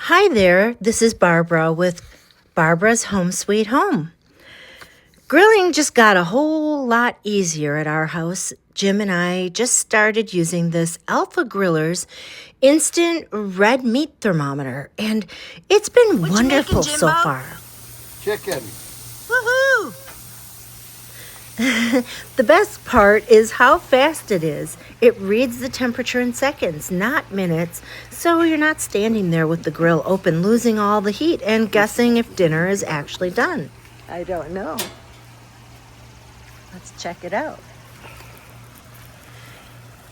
Hi there, this is Barbara with Barbara's Home Sweet Home. Grilling just got a whole lot easier at our house. Jim and I just started using this Alpha Griller's instant red meat thermometer, and it's been wonderful so far. Chicken. Woohoo! The best part is how fast it is. It reads the temperature in seconds, not minutes, so you're not standing there with the grill open, losing all the heat and guessing if dinner is actually done. I don't know. Let's check it out.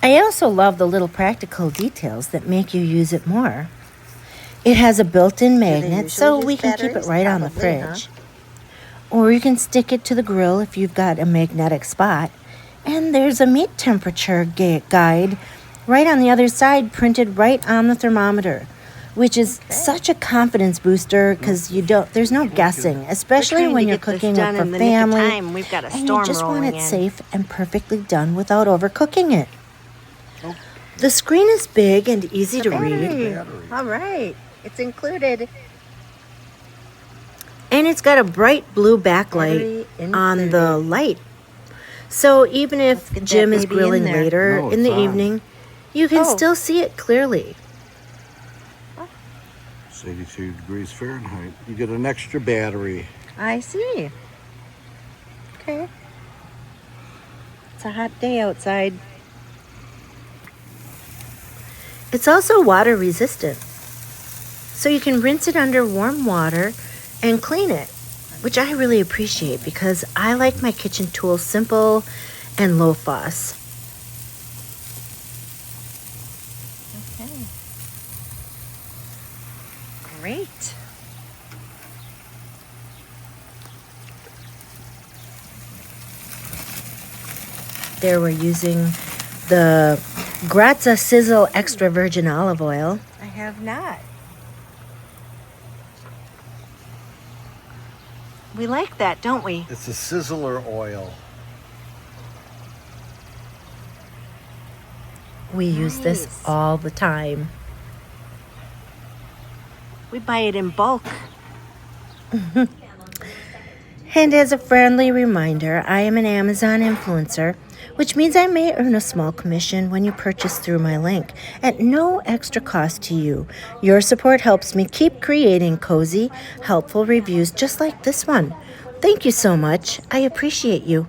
I also love the little practical details that make you use it more. It has a built-in magnet, so we can keep it right on the fridge. Or you can stick it to the grill if you've got a magnetic spot. And there's a meat temperature guide right on the other side, printed right on the thermometer, which is such a confidence booster because there's no guessing, especially when you're cooking with for family. We've got a and storm you just want it rolling in. safe and perfectly done without overcooking it. The screen is big and easy to read. All right, it's included. And it's got a bright blue backlight on the light. So even if Jim is grilling later in the evening, you can still see it clearly. It's 82 degrees Fahrenheit. You get an extra battery. I see. Okay. It's a hot day outside. It's also water resistant. So you can rinse it under warm water and clean it, which I really appreciate because I like my kitchen tools simple and low fuss. Okay. Great. There we're using the Grazia Sizzle Extra Virgin Olive Oil. I have not. We like that, don't we? It's a sizzler oil. We use this all the time. We buy it in bulk. And as a friendly reminder, I am an Amazon influencer, which means I may earn a small commission when you purchase through my link at no extra cost to you. Your support helps me keep creating cozy, helpful reviews just like this one. Thank you so much. I appreciate you.